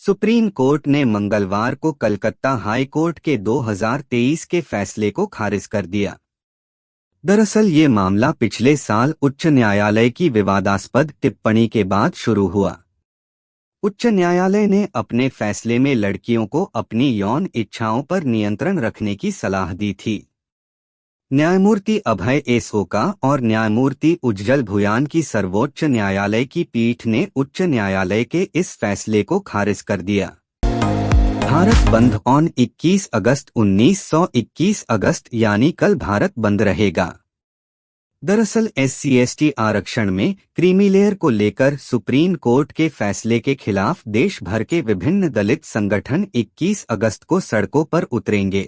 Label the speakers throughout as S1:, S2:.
S1: Supreme court ने मंगलवार को कलकत्ता हाई कोर्ट के 2023 के फैसले को खारिज कर दिया। दरअसल ये मामला पिछले साल उच्च न्यायालय की विवादास्पद टिप्पणी के बाद शुरू हुआ। उच्च न्यायालय ने अपने फैसले में लड़कियों को अपनी यौन इच्छाओं पर नियंत्रण रखने की सलाह दी थी। न्यायमूर्ति अभय एसोका और न्यायमूर्ति उज्जल भुयान की सर्वोच्च न्यायालय की पीठ ने उच्च न्यायालय के इस फैसले को खारिज कर दिया। भारत बंद ऑन 21 अगस्त 1921 अगस्त यानी कल भारत बंद रहेगा। दरअसल SC/ST आरक्षण में क्रीमी लेयर को लेकर सुप्रीम कोर्ट के फैसले के खिलाफ देश भर के विभिन्न दलित संगठन 21 अगस्त को सड़कों पर उतरेंगे।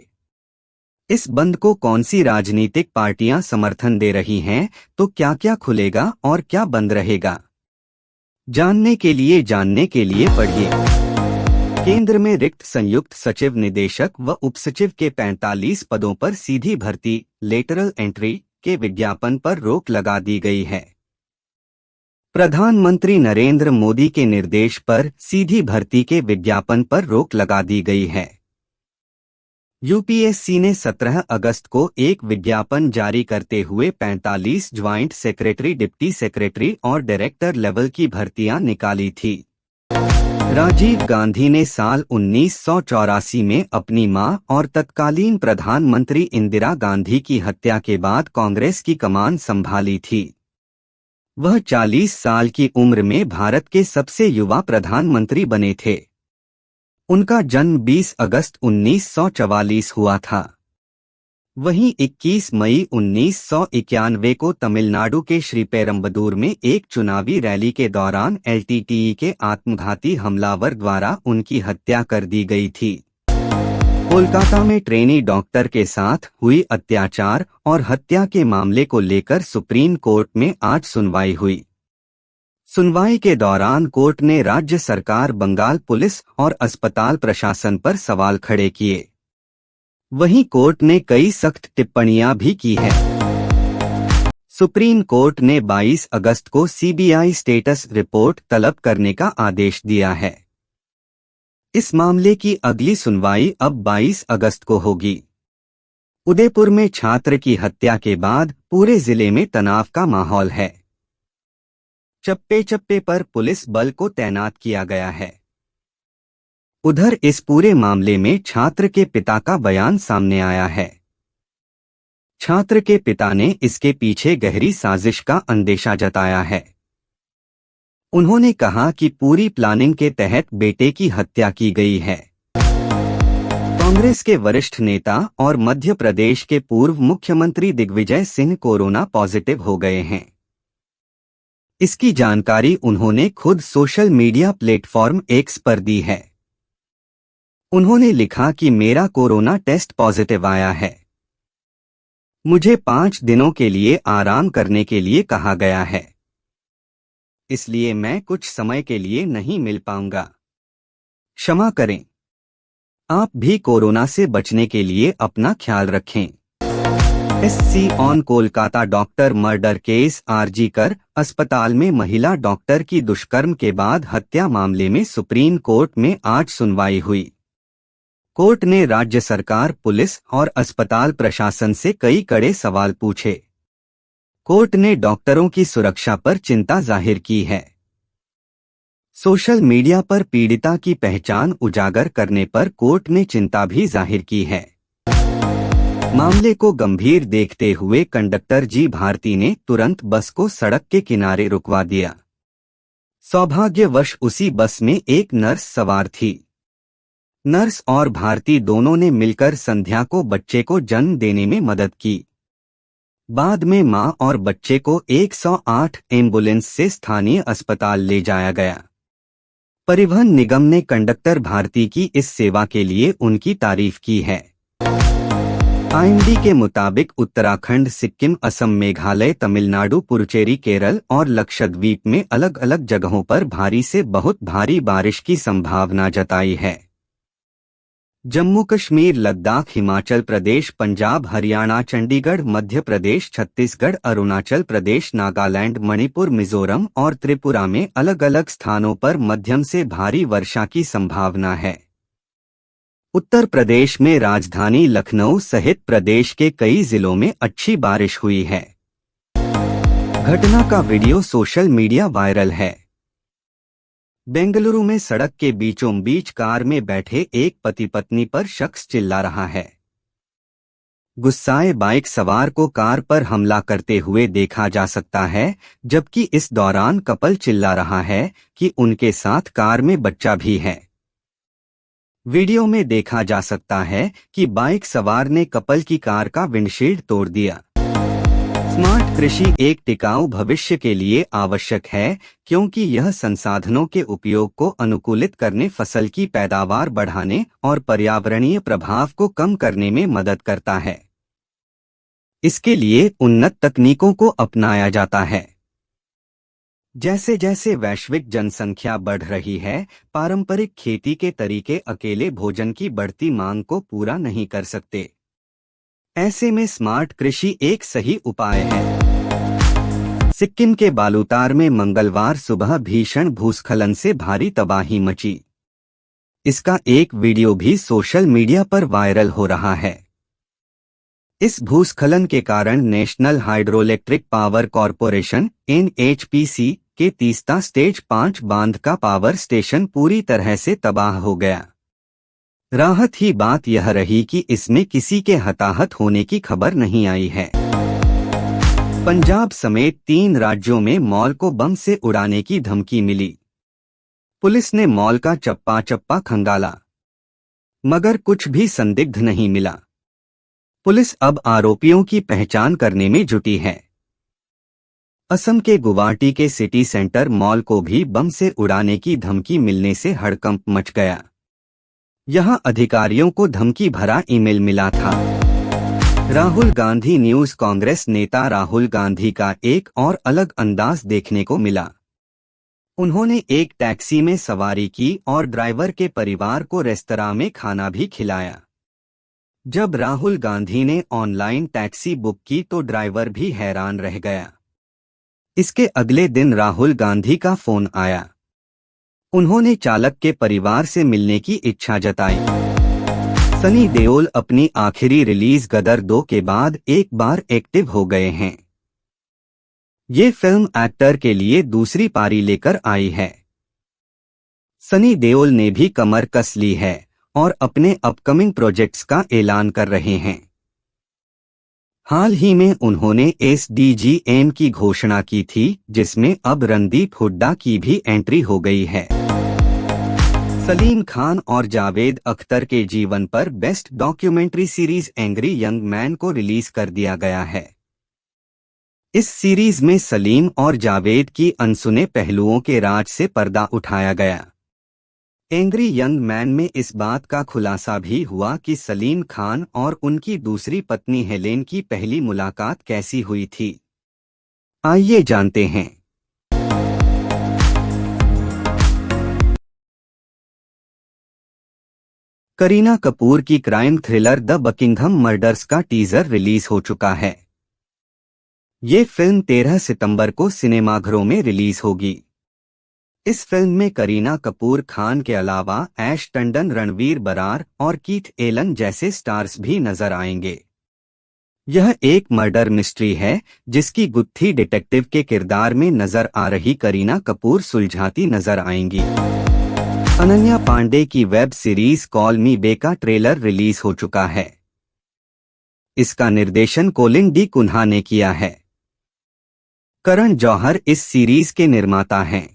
S1: इस बंद को कौन सी राजनीतिक पार्टियां समर्थन दे रही हैं, तो क्या क्या खुलेगा और क्या बंद रहेगा, जानने के लिए पढ़िए। केंद्र में रिक्त संयुक्त सचिव निदेशक व उपसचिव के 45 पदों पर सीधी भर्ती लेटरल एंट्री के विज्ञापन पर रोक लगा दी गई है। प्रधानमंत्री नरेंद्र मोदी के निर्देश पर सीधी भर्ती के विज्ञापन पर रोक लगा दी गई है। यूपीएससी ने 17 अगस्त को एक विज्ञापन जारी करते हुए 45 ज्वाइंट सेक्रेटरी, डिप्टी सेक्रेटरी और डायरेक्टर लेवल की भर्तियां निकाली थी। राजीव गांधी ने साल 1984 में अपनी मां और तत्कालीन प्रधानमंत्री इंदिरा गांधी की हत्या के बाद कांग्रेस की कमान संभाली थी। वह 40 साल की उम्र में भारत के सबसे युवा प्रधानमंत्री बने थे। उनका जन्म 20 अगस्त 1944 हुआ था। वहीं 21 मई 1991 को तमिलनाडु के श्रीपेरम्बदूर में एक चुनावी रैली के दौरान LTTE के आत्मघाती हमलावर द्वारा उनकी हत्या कर दी गई थी। कोलकाता में ट्रेनी डॉक्टर के साथ हुई अत्याचार और हत्या के मामले को लेकर सुप्रीम कोर्ट में आज सुनवाई हुई। सुनवाई के दौरान कोर्ट ने राज्य सरकार, बंगाल पुलिस और अस्पताल प्रशासन पर सवाल खड़े किए। वहीं कोर्ट ने कई सख्त टिप्पणियां भी की है। सुप्रीम कोर्ट ने 22 अगस्त को CBI स्टेटस रिपोर्ट तलब करने का आदेश दिया है। इस मामले की अगली सुनवाई अब 22 अगस्त को होगी। उदयपुर में छात्र की हत्या के बाद पूरे जिले में तनाव का माहौल है। चप्पे चप्पे पर पुलिस बल को तैनात किया गया है। उधर इस पूरे मामले में छात्र के पिता का बयान सामने आया है। छात्र के पिता ने इसके पीछे गहरी साजिश का अंदेशा जताया है। उन्होंने कहा कि पूरी प्लानिंग के तहत बेटे की हत्या की गई है। कांग्रेस के वरिष्ठ नेता और मध्य प्रदेश के पूर्व मुख्यमंत्री दिग्विजय सिंह कोरोना पॉजिटिव हो गए हैं। इसकी जानकारी उन्होंने खुद सोशल मीडिया प्लेटफॉर्म X पर दी है। उन्होंने लिखा कि मेरा कोरोना टेस्ट पॉजिटिव आया है। मुझे 5 दिनों के लिए आराम करने के लिए कहा गया है, इसलिए मैं कुछ समय के लिए नहीं मिल पाऊंगा। क्षमा करें। आप भी कोरोना से बचने के लिए अपना ख्याल रखें। SC on Kolkata doctor murder case. RG कर अस्पताल में महिला डॉक्टर की दुष्कर्म के बाद हत्या मामले में सुप्रीम कोर्ट में आज सुनवाई हुई। कोर्ट ने राज्य सरकार, पुलिस और अस्पताल प्रशासन से कई कड़े सवाल पूछे। कोर्ट ने डॉक्टरों की सुरक्षा पर चिंता जाहिर की है। सोशल मीडिया पर पीड़िता की पहचान उजागर करने पर कोर्ट ने चिंता भी जाहिर की है। मामले को गंभीर देखते हुए कंडक्टर जी भारती ने तुरंत बस को सड़क के किनारे रुकवा दिया। सौभाग्यवश उसी बस में एक नर्स सवार थी। नर्स और भारती दोनों ने मिलकर संध्या को बच्चे को जन्म देने में मदद की। बाद में मां और बच्चे को 108 एम्बुलेंस से स्थानीय अस्पताल ले जाया गया। परिवहन निगम ने कंडक्टर भारती की इस सेवा के लिए उनकी तारीफ की है। IMD के मुताबिक उत्तराखंड, सिक्किम, असम, मेघालय, तमिलनाडु, पुडुचेरी, केरल और लक्षद्वीप में अलग अलग जगहों पर भारी से बहुत भारी बारिश की संभावना जताई है। जम्मू कश्मीर, लद्दाख, हिमाचल प्रदेश, पंजाब, हरियाणा, चंडीगढ़, मध्य प्रदेश, छत्तीसगढ़, अरुणाचल प्रदेश, नागालैंड, मणिपुर, मिजोरम और त्रिपुरा में अलग अलग स्थानों पर मध्यम से भारी वर्षा की संभावना है। उत्तर प्रदेश में राजधानी लखनऊ सहित प्रदेश के कई जिलों में अच्छी बारिश हुई है। घटना का वीडियो सोशल मीडिया वायरल है। बेंगलुरु में सड़क के बीचों बीच कार में बैठे एक पति पत्नी पर शख्स चिल्ला रहा है। गुस्साए बाइक सवार को कार पर हमला करते हुए देखा जा सकता है, जबकि इस दौरान कपल चिल्ला रहा है कि उनके साथ कार में बच्चा भी है। वीडियो में देखा जा सकता है कि बाइक सवार ने कपल की कार का विंडशील्ड तोड़ दिया। स्मार्ट कृषि एक टिकाऊ भविष्य के लिए आवश्यक है, क्योंकि यह संसाधनों के उपयोग को अनुकूलित करने, फसल की पैदावार बढ़ाने और पर्यावरणीय प्रभाव को कम करने में मदद करता है। इसके लिए उन्नत तकनीकों को अपनाया जाता है। जैसे जैसे वैश्विक जनसंख्या बढ़ रही है, पारंपरिक खेती के तरीके अकेले भोजन की बढ़ती मांग को पूरा नहीं कर सकते। ऐसे में स्मार्ट कृषि एक सही उपाय है। सिक्किम के बालूतार में मंगलवार सुबह भीषण भूस्खलन से भारी तबाही मची। इसका एक वीडियो भी सोशल मीडिया पर वायरल हो रहा है। इस भूस्खलन के कारण national hydroelectric power corporation (NHPC) के तीस्ता स्टेज 5 बांध का पावर स्टेशन पूरी तरह से तबाह हो गया। राहत ही बात यह रही कि इसमें किसी के हताहत होने की खबर नहीं आई है। पंजाब समेत 3 राज्यों में मॉल को बम से उड़ाने की धमकी मिली। पुलिस ने मॉल का चप्पा चप्पा खंगाला, मगर कुछ भी संदिग्ध नहीं मिला। पुलिस अब आरोपियों की पहचान करने में जुटी है। असम के गुवाहाटी के सिटी सेंटर मॉल को भी बम से उड़ाने की धमकी मिलने से हड़कंप मच गया। यहां अधिकारियों को धमकी भरा ईमेल मिला था। राहुल गांधी न्यूज। कांग्रेस नेता राहुल गांधी का एक और अलग अंदाज देखने को मिला। उन्होंने एक टैक्सी में सवारी की और ड्राइवर के परिवार को रेस्तरां में खाना भी खिलाया। जब राहुल गांधी ने ऑनलाइन टैक्सी बुक की तो ड्राइवर भी हैरान रह गया। इसके अगले दिन राहुल गांधी का फोन आया। उन्होंने चालक के परिवार से मिलने की इच्छा जताई। सनी देओल अपनी आखिरी रिलीज गदर 2 के बाद एक बार एक्टिव हो गए हैं। ये फिल्म एक्टर के लिए दूसरी पारी लेकर आई है। सनी देओल ने भी कमर कस ली है और अपने अपकमिंग प्रोजेक्ट्स का ऐलान कर रहे हैं। हाल ही में उन्होंने SDGM की घोषणा की थी, जिसमें अब रणदीप हुड्डा की भी एंट्री हो गई है। सलीम खान और जावेद अख्तर के जीवन पर best documentary series angry young man को रिलीज कर दिया गया है। इस सीरीज में सलीम और जावेद की अनसुने पहलुओं के राज से पर्दा उठाया गया। एंग्री यंग मैन में इस बात का खुलासा भी हुआ कि सलीम खान और उनकी दूसरी पत्नी हेलेन की पहली मुलाकात कैसी हुई थी। आइए जानते हैं। करीना कपूर की crime thriller the Buckingham murders का टीजर रिलीज हो चुका है। ये फिल्म 13 सितंबर को सिनेमाघरों में रिलीज होगी। इस फिल्म में करीना कपूर खान के अलावा ऐश टंडन, रणवीर बरार और कीथ एलन जैसे स्टार्स भी नजर आएंगे। यह एक मर्डर मिस्ट्री है, जिसकी गुत्थी डिटेक्टिव के किरदार में नजर आ रही करीना कपूर सुलझाती नजर आएंगी। अनन्या पांडे की वेब सीरीज कॉल मी बे का ट्रेलर रिलीज हो चुका है। इसका निर्देशन कोलिन डी कुन्हा ने किया है। करण जौहर इस सीरीज के निर्माता हैं।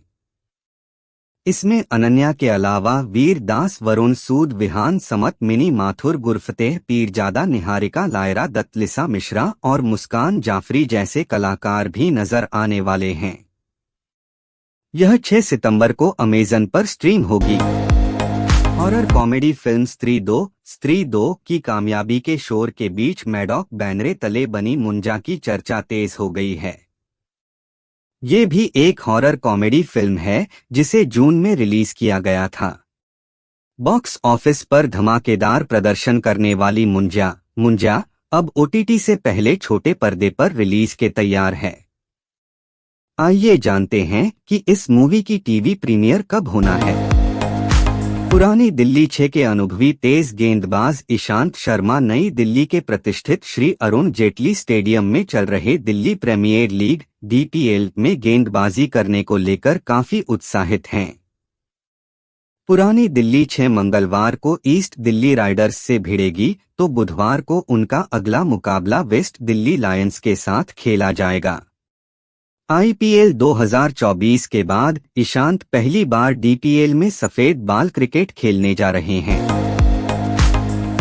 S1: इसमें अनन्या के अलावा वीर दास, वरुण सूद, विहान समत, मिनी माथुर, गुरफतेह पीरजादा, निहारिका लायरा दत्त, लिसा मिश्रा और मुस्कान जाफरी जैसे कलाकार भी नजर आने वाले हैं। यह 6 सितंबर को अमेजन पर स्ट्रीम होगी। हॉरर कॉमेडी फिल्म स्त्री 2 की कामयाबी के शोर के बीच मैडॉक बैनरे तले बनी मुंजा की चर्चा तेज हो गई है। ये भी एक हॉरर कॉमेडी फिल्म है, जिसे जून में रिलीज किया गया था। बॉक्स ऑफिस पर धमाकेदार प्रदर्शन करने वाली मुंजा अब ओटीटी से पहले छोटे पर्दे पर रिलीज के तैयार है। आइए जानते हैं कि इस मूवी की टीवी प्रीमियर कब होना है। पुरानी दिल्ली 6 के अनुभवी तेज गेंदबाज ईशांत शर्मा नई दिल्ली के प्रतिष्ठित श्री अरुण जेटली स्टेडियम में चल रहे दिल्ली प्रीमियर लीग DPL में गेंदबाजी करने को लेकर काफी उत्साहित हैं। पुरानी दिल्ली 6 मंगलवार को ईस्ट दिल्ली राइडर्स से भिड़ेगी तो बुधवार को उनका अगला मुकाबला वेस्ट दिल्ली लायंस के साथ खेला जाएगा। IPL 2024 के बाद ईशांत पहली बार DPL में सफेद बाल क्रिकेट खेलने जा रहे हैं।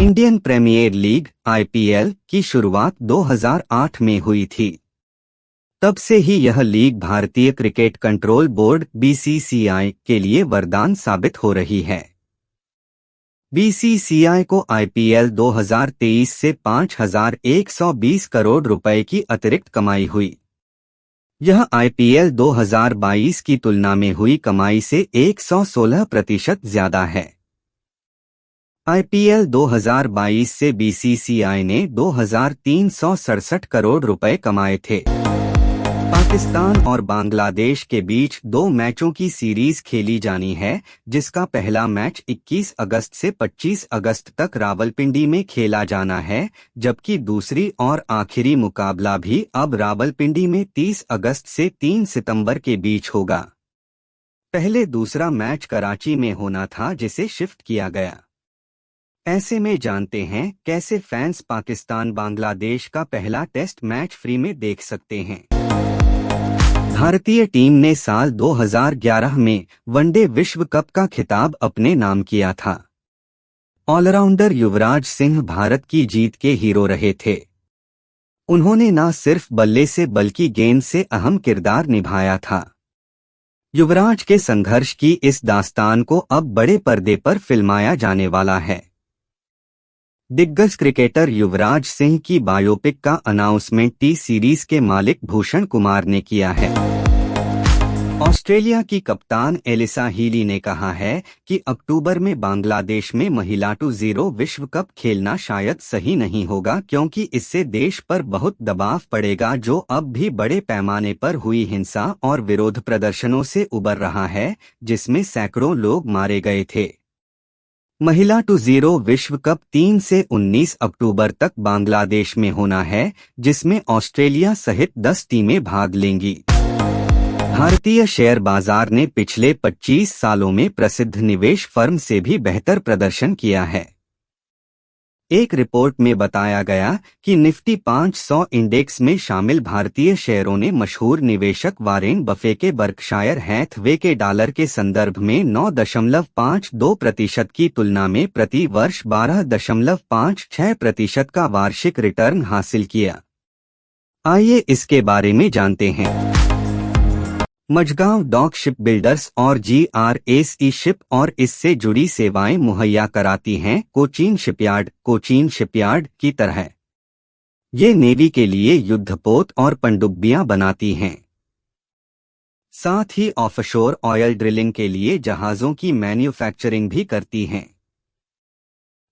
S1: इंडियन प्रीमियर लीग IPL की शुरुआत 2008 में हुई थी। तब से ही यह लीग भारतीय क्रिकेट कंट्रोल बोर्ड BCCI के लिए वरदान साबित हो रही है। BCCI को IPL 2023 से 5,120 करोड़ रुपए की अतिरिक्त कमाई हुई। यह IPL 2022 की तुलना में हुई कमाई से 116% ज्यादा है। IPL 2022 से BCCI ने 2,367 करोड़ रुपए कमाए थे। पाकिस्तान और बांग्लादेश के बीच 2 मैचों की सीरीज खेली जानी है, जिसका पहला मैच 21 अगस्त से 25 अगस्त तक रावलपिंडी में खेला जाना है, जबकि दूसरी और आखिरी मुकाबला भी अब रावलपिंडी में 30 अगस्त से 3 सितंबर के बीच होगा। पहले दूसरा मैच कराची में होना था, जिसे शिफ्ट किया गया। ऐसे में जानते हैं कैसे फैंस पाकिस्तान बांग्लादेश का पहला टेस्ट मैच फ्री में देख सकते हैं। भारतीय टीम ने साल 2011 में वनडे विश्व कप का खिताब अपने नाम किया था। ऑलराउंडर युवराज सिंह भारत की जीत के हीरो रहे थे। उन्होंने न सिर्फ बल्ले से बल्कि गेंद से अहम किरदार निभाया था। युवराज के संघर्ष की इस दास्तान को अब बड़े पर्दे पर फिल्माया जाने वाला है। दिग्गज क्रिकेटर युवराज सिंह की बायोपिक का अनाउंसमेंट टी सीरीज के मालिक भूषण कुमार ने किया है। ऑस्ट्रेलिया की कप्तान एलिसा हीली ने कहा है कि अक्टूबर में बांग्लादेश में महिला 2-0 विश्व कप खेलना शायद सही नहीं होगा, क्योंकि इससे देश पर बहुत दबाव पड़ेगा, जो अब भी बड़े पैमाने पर हुई हिंसा और विरोध प्रदर्शनों से उबर रहा है, जिसमें सैकड़ों लोग मारे गए थे। महिला 2-0 विश्व कप 3 से 19 अक्टूबर तक बांग्लादेश में होना है, जिसमें ऑस्ट्रेलिया सहित 10 टीमें भाग लेंगी। भारतीय शेयर बाजार ने पिछले 25 सालों में प्रसिद्ध निवेश फर्म से भी बेहतर प्रदर्शन किया है। एक रिपोर्ट में बताया गया कि निफ्टी 500 इंडेक्स में शामिल भारतीय शेयरों ने मशहूर निवेशक वारेन बफे के बर्कशायर हैथवे के डॉलर के संदर्भ में 9.52% की तुलना में प्रति वर्ष 12.56% का वार्षिक रिटर्न हासिल किया। आइए इसके बारे में जानते हैं। मझगांव डॉक शिप बिल्डर्स और GRAC शिप और इससे जुड़ी सेवाएं मुहैया कराती हैं कोचीन शिपयार्ड की तरह। ये नेवी के लिए युद्धपोत और पनडुब्बियां बनाती हैं। साथ ही ऑफशोर ऑयल ड्रिलिंग के लिए जहाजों की मैन्युफैक्चरिंग भी करती हैं।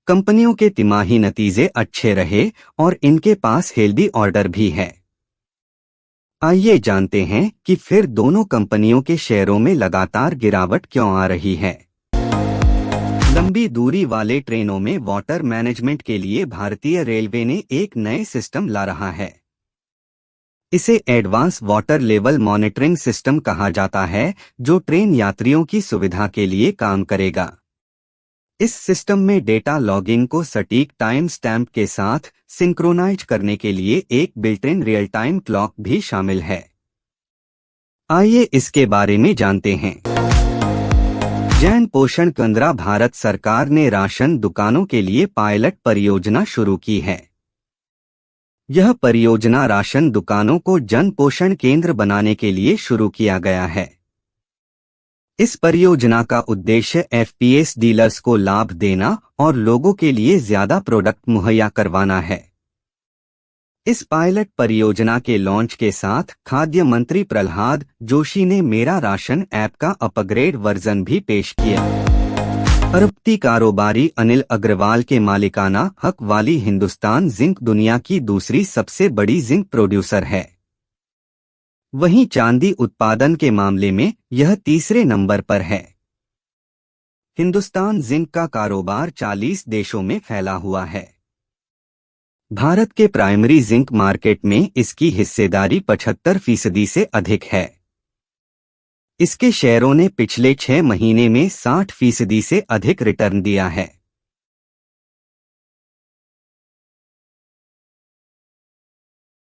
S1: कंपनियों के तिमाही नतीजे अच्छे रहे और इनके पास हेल्दी ऑर्डर भी है। आइए जानते हैं कि फिर दोनों कंपनियों के शेयरों में लगातार गिरावट क्यों आ रही है। लंबी दूरी वाले ट्रेनों में वाटर मैनेजमेंट के लिए भारतीय रेलवे ने एक नए सिस्टम ला रहा है। इसे advance water level monitoring system कहा जाता है, जो ट्रेन यात्रियों की सुविधा के लिए काम करेगा। इस सिस्टम में डेटा लॉगिंग को सटीक टाइम स्टैम्प के साथ सिंक्रोनाइज करने के लिए एक built in real time clock भी शामिल है। आइए इसके बारे में जानते हैं। जन पोषण केंद्र भारत सरकार ने राशन दुकानों के लिए पायलट परियोजना शुरू की है। यह परियोजना राशन दुकानों को जन पोषण केंद्र बनाने के लिए शुरू किया गया है। इस परियोजना का उद्देश्य FPS डीलर्स को लाभ देना और लोगों के लिए ज्यादा प्रोडक्ट मुहैया करवाना है। इस पायलट परियोजना के लॉन्च के साथ खाद्य मंत्री प्रहलाद जोशी ने मेरा राशन ऐप का अपग्रेड वर्जन भी पेश किया। अरबती कारोबारी अनिल अग्रवाल के मालिकाना हक वाली हिंदुस्तान जिंक दुनिया की दूसरी सबसे बड़ी जिंक प्रोड्यूसर है। वहीं चांदी उत्पादन के मामले में यह तीसरे नंबर पर है। हिंदुस्तान जिंक का कारोबार 40 देशों में फैला हुआ है। भारत के प्राइमरी जिंक मार्केट में इसकी हिस्सेदारी 75% से अधिक है। इसके शेयरों ने पिछले 6 महीने में 60% से अधिक रिटर्न दिया है।